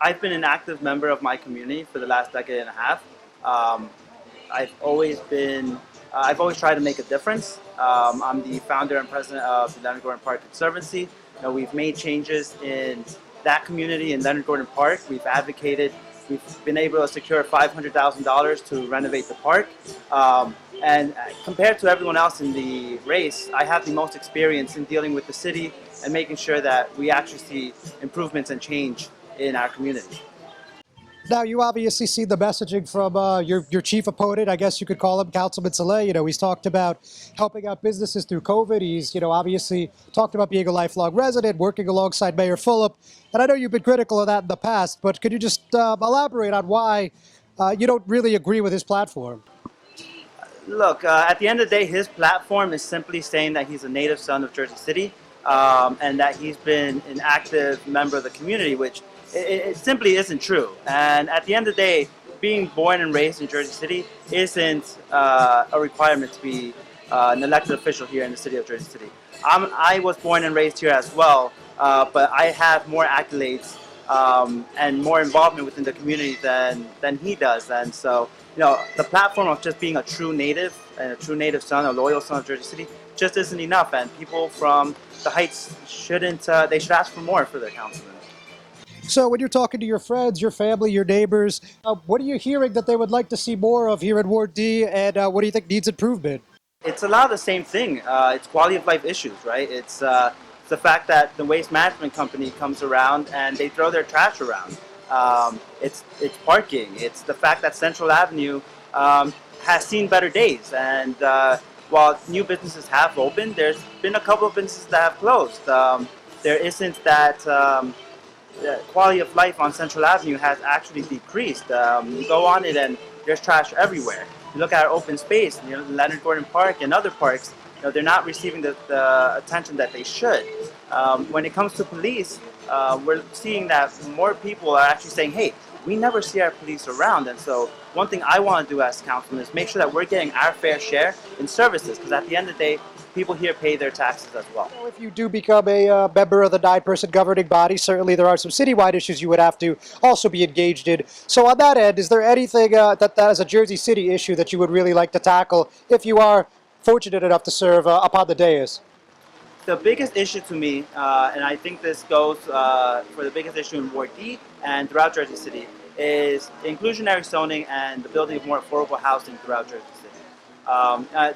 I've been an active member of my community for the last decade and a half. Um, I've always been, I've always tried to make a difference. I'm the founder and president of the Leonard Park Conservancy. We've made changes in that community in Leonard Gordon Park. We've advocated, we've been able to secure $500,000 to renovate the park. And compared to everyone else in the race, I have the most experience in dealing with the city and making sure that we actually see improvements and change in our community. Now, you obviously see the messaging from your chief opponent, I guess you could call him, Councilman Saleh. He's talked about helping out businesses through COVID. He's, obviously talked about being a lifelong resident, working alongside Mayor Fulop. And I know you've been critical of that in the past, but could you just elaborate on why you don't really agree with his platform? Look, at the end of the day, his platform is simply saying that he's a native son of Jersey City and that he's been an active member of the community, which it simply isn't true. And at the end of the day, being born and raised in Jersey City isn't a requirement to be an elected official here in the city of Jersey City. I was born and raised here as well, but I have more accolades and more involvement within the community than he does. And so, the platform of just being a true native and a true native son, a loyal son of Jersey City, just isn't enough. And people from the Heights they should ask for more for their councilman. So when you're talking to your friends, your family, your neighbors, what are you hearing that they would like to see more of here in Ward D, and what do you think needs improvement? It's a lot of the same thing. It's quality of life issues, right? It's the fact that the waste management company comes around and they throw their trash around. It's parking. It's the fact that Central Avenue has seen better days. And while new businesses have opened, there's been a couple of businesses that have closed. There isn't that the quality of life on Central Avenue has actually decreased. You go on it and there's trash everywhere. You look at our open space, Leonard Gordon Park and other parks, they're not receiving the attention that they should. When it comes to police, we're seeing that more people are actually saying, hey, we never see our police around. And so one thing I want to do as councilman is make sure that we're getting our fair share in services, because at the end of the day, people here pay their taxes as well. So if you do become a member of the 9-person governing body, certainly there are some citywide issues you would have to also be engaged in. So on that end, is there anything that is a Jersey City issue that you would really like to tackle if you are fortunate enough to serve upon the dais? The biggest issue to me, and I think this goes for the biggest issue in Ward D and throughout Jersey City, is inclusionary zoning and the building of more affordable housing throughout Jersey City.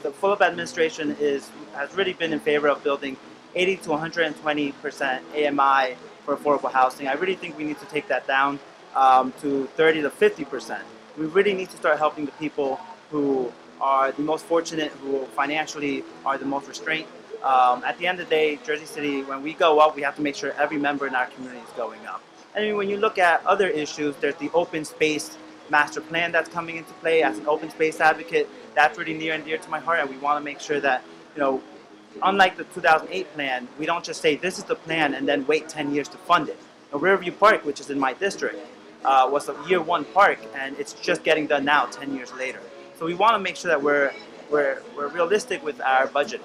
The Fulop administration has really been in favor of building 80 to 120% AMI for affordable housing. I really think we need to take that down to 30 to 50%. We really need to start helping the people who are the most fortunate, who financially are the most restrained. At the end of the day, Jersey City, when we go up, we have to make sure every member in our community is going up. I mean, when you look at other issues, there's the open space master plan that's coming into play. As an open space advocate, that's really near and dear to my heart, and we want to make sure that, unlike the 2008 plan, we don't just say this is the plan and then wait 10 years to fund it. Now, Riverview Park, which is in my district, was a year one park, and it's just getting done now 10 years later. So we want to make sure that we're realistic with our budget.